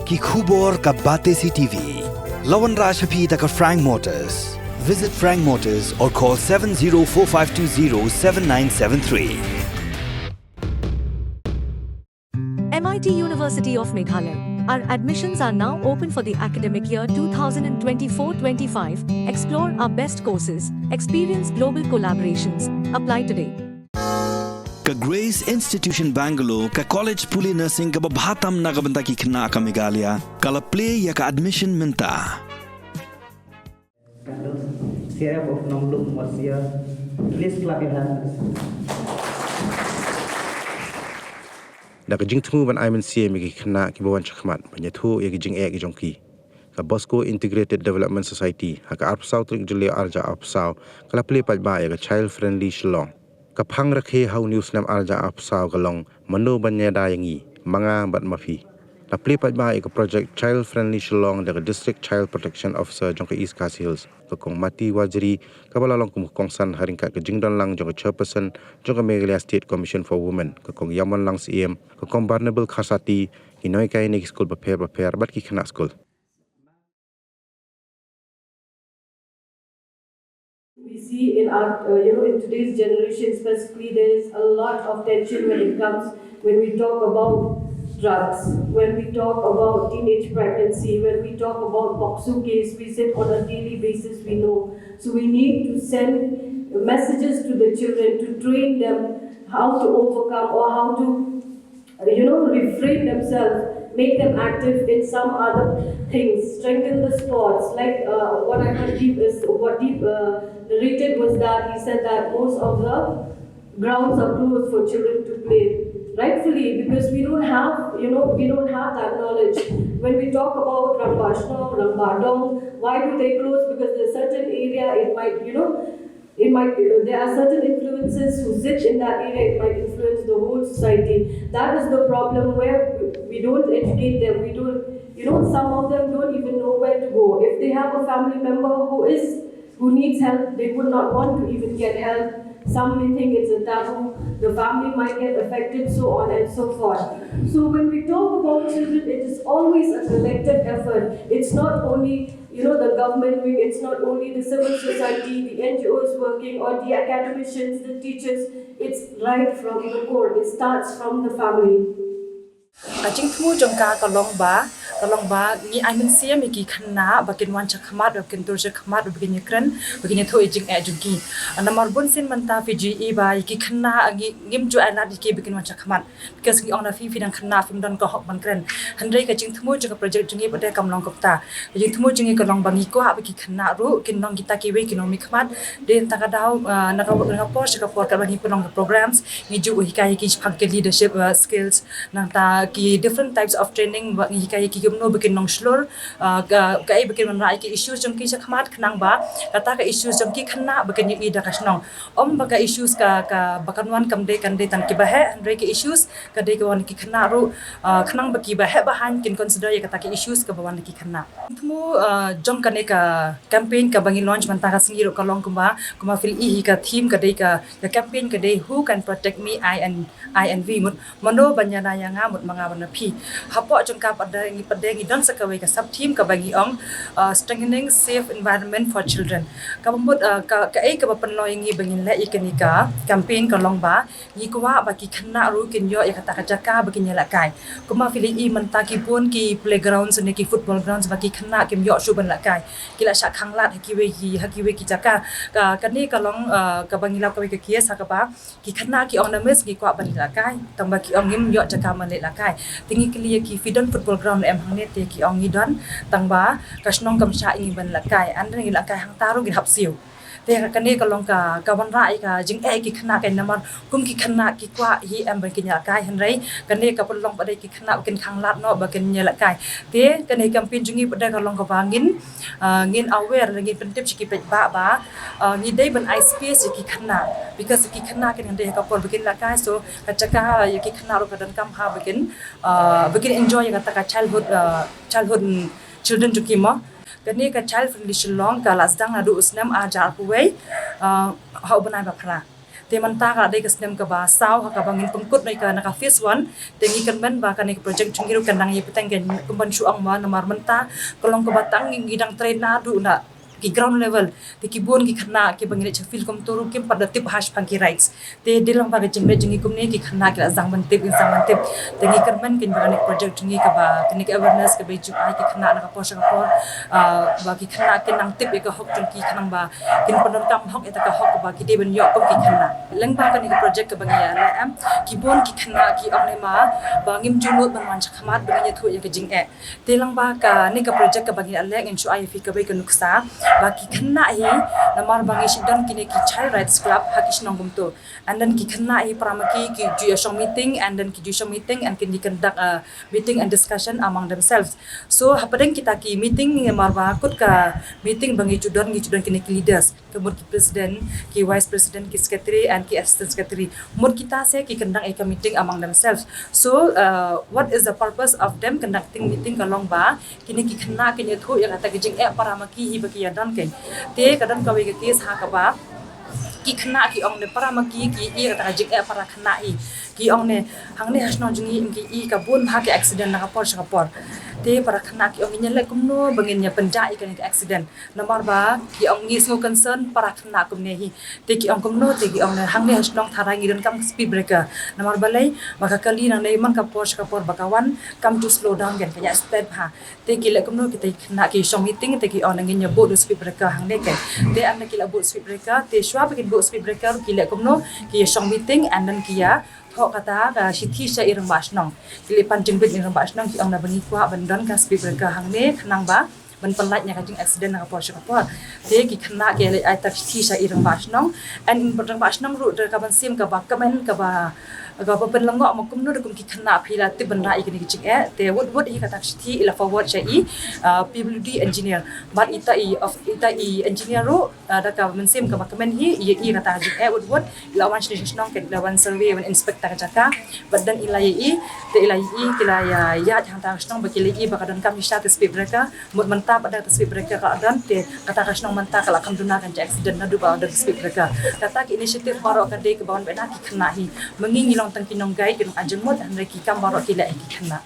ki khubor ka Batesi TV. Lawan Rashaphi taka Frank Motors. Visit Frank Motors or call 7045207973. MIT University of Meghalaya. Our admissions are now open for the academic year 2024-25. Explore our best courses, experience global collaborations. Apply today. Ka Grace Institution Bangalore ka College Plie Nursing ka babhatam na kabanta ki khna ka Meghalaya kala Plie ya ka admission minta. CRF of Namlung was here. Please clap your hands. Nakajing tumu ban aiman siya migi khna ki bawan chakmat banyathu ya gijing e gijongki ka Bosco Integrated Development Society haka Arpsau trik juli arja Arpsau kala Plie pajba ya ka child friendly Shillong ka phang rakhe hau news nam arja Arpsau kalong mano banya dayangi mga bat mafi la Plie pajba ya ka project child friendly Shillong daga District Child Protection Officer jongka East Coast Hills ka kong mati wajri ka balalong kumukongsan haring ka jingdon lang jongka chairperson jongka Meghalaya State Commission for Women ka kong yaman lang CM ka kong Barnable Khasati kinoi kai nek school prepare bat ki khana school. We see in our, in today's generation specifically, there is a lot of tension when we talk about drugs, when we talk about teenage pregnancy, when we talk about Boxu case, we sit on a daily basis, we know. So we need to send messages to the children to train them how to overcome or how to, refrain themselves, make them active in some other things, strengthen the sports. Like what I heard Deep narrated was that he said that most of the grounds are closed for children to play. Rightfully, because we don't have that knowledge. When we talk about Promotional, Rambadong, why do they close? Because there's certain area, there are certain influences who sit in that area, it might influence the whole society. That is the problem where we don't educate them. We don't, some of them don't even know where to go. If they have a family member who needs help, they would not want to even get help. Some may think it's a taboo, the family might get affected, so on and so forth. So when we talk about children, it is always a collective effort. It's not only the government wing, it's not only the civil society, the NGOs working, or the academicians, the teachers. It's right from the core. It starts from the family. Ajing tumu jongka kalong ba ni aimin sia miki khana bakin wan chakmat bakin turja khamat bakin yakran bakin tho ejing ajungi namar bun sin manta fiji ba ki khana agi ngim ju ana diki bakin wan chakmat because ki ona fi dang khana fim don ko hok ban kran handai ka jing tumu jongka project jungi bade kamlong kopta jing tumu jungi kalong bangi ko ha baki khana ru kin nong kita ki we kin mi khmat den ta ka daw na ka post ka for ka bani pelong programs ni ju hikai ki phag leadership skills nang ta ki different types of training wa hikai ki no bikin nong slur ka ai bikin man rai ki issues jong ki sakmat khnang ba kata ka issues jong ki khna bikin ni da kasnong baka issues ka bakanwan kamde kande tan ki bahe andre ki issues ka de ka wan ki khna ru khnang baki bahe bahan kin consider ya kata ki issues ka bawan ki khna tumu jong kane ka campaign ka bangi launch man ta ka singi ro ka long kuma fil hi ka theme ka de ka campaign ka de who can protect me I and V mut mano banyana yanga mut mga wanapi hapo jong ka padengi don sakawai ka sub team ka bangi strengthening safe environment for children kabamut ka ai ka panloy ngi bangin la ikanika campaign ka long ba ni kwa baki khna ru kin yo ya kata ka jaka baki nyala kai kuma feeling I manta ki pun ki playgrounds ne ki football grounds baki khna kim yo shuban la kai kila sha khanglat hakiwe ki jaka ka ni ka long ka bangi la ka ki kies ha ka ba ki khna ki on namis ki kwa ban la kai tamba ki ong ngim yo jaka man la kai tingi klia ki fidon football ground em hang ne te ki ong idon tangba kasnong kam sha ingi ban la kai an ngi la kai hang taru gi hap siu te ka ne ka long ka ban rai ka jing e ki khna kai naman kum ki khna ki kwa hi em ban ki nya kai han rei ka ne ka long pa dai ki khna kin khang lat no ba kin nya la kai te ka ne campaign jungi pa dai ka long ka wangin ngin aware ngin pentip ki pe ba ni dai ban I space ki khna because ki khna kin dai ka por bikin la kai so ka chaka ki khna ro ka dan kam ha bikin enjoy ka ta ka childhood children juki mo kani ka child friendly Shillong ka lasdang na du usnam ajar puwei hau banai ba phra te manta ka dai kasnem ka ba saw ka bangin pengkut nai ka naka phase 1 tengi kan men ba ka ni project chungiru kan nang ye petang gen kumban suang ma namar menta kolong ka batang ngidang train na du na ki ground level te ki bon ki khana ki bangin cha fil kom toru kim pada tip hash pang ki rights te dilang ba jingre jingi kumne ki khana ki zang ban tip te ngi kan men kin ba ni project jingi ka ba kin awareness ka be ju ai ki khana na ka posha ka por ba ki khana kin nang tip ka hok jung ki khanang ba kin panon kam hok eta ka hok ba ki de ben yo kom ki khana leng ba ka ni project ka bangi ya la am ki bon ki khana ki amne ma ba ngim junut ban wan cha khamat ba ni thu ya ka jing e te lang ba ka ni ka project ka bangi ya leng in chu ai fi ka be ka nuksa baki kena hi namar bangi sidon kini ki child rights club hakish nongum to and then ki kena hi pramaki ki juya meeting and then ki juya meeting and kini conduct a meeting and discussion among themselves so hapadeng kita ki meeting marba kut ka meeting bangi judon kini ki leaders kemudian ki president ki vice president ki secretary and ki assistant secretary mur kita se ki conduct a meeting among themselves so what is the purpose of them conducting meeting kalong ba kini ki kena kini thu ya kata ki jing paramaki hi baki dan ke te kadang kawe ke kes ha ka ba ki khna ki ong ne para ma ki i ta jik para khna i ki ong ne hang ne hasno jungi ki i ka bun ha ke accident na ka por te para khna ki ong ne le kum no bangin nya panja i kan accident nomor ba ki ong ni so concern para khna kum ne hi te ki ong kum no te ki ong ne hang ne hasno thara ngi don kam speed breaker nomor ba lai maka kali na nei man ka por bakawan come to slow down gen kaya step ha te ki le kum no ki te khna ki so meeting te ki ong ngi nya bo do speed breaker hang ne ke te an ki la bo speed breaker te shwa ba ki bo speed breaker ki le kum no ki so meeting and then ki ya thok kata ka sithi sa irang basnong ki le pan jing bit irang basnong ki ong na bani kwa bandon ka speed breaker hang ne khnang ba ban pelat nya ka jing accident na por te ki khna ke le ai tak sithi sa irang basnong and irang basnong ru ka ban sim ka ba kamen ka ba ga pa pen langok ma kum no kum ki khna phila ti ban rai ki jing te wot hi ka tak sithi ila forward sa i PWD engineer but ita i engineer ro da ka men sim ka ba kamen hi i ka ta jing wot ila wan station ke ila wan survey wan inspector ka jaka badan ila i te ila i kila ya jang ta snong ba kila i ba ka don kam sha te speed breaker mut menta pada speed breaker ka dan te kata ka snong menta kala kam duna kan accident na du ba dan speed breaker kata ki initiative maro ka de ka bawan bena ki khna hi mengingi long tang kinong gai kinong ajemot han reki kam maro kila ki khna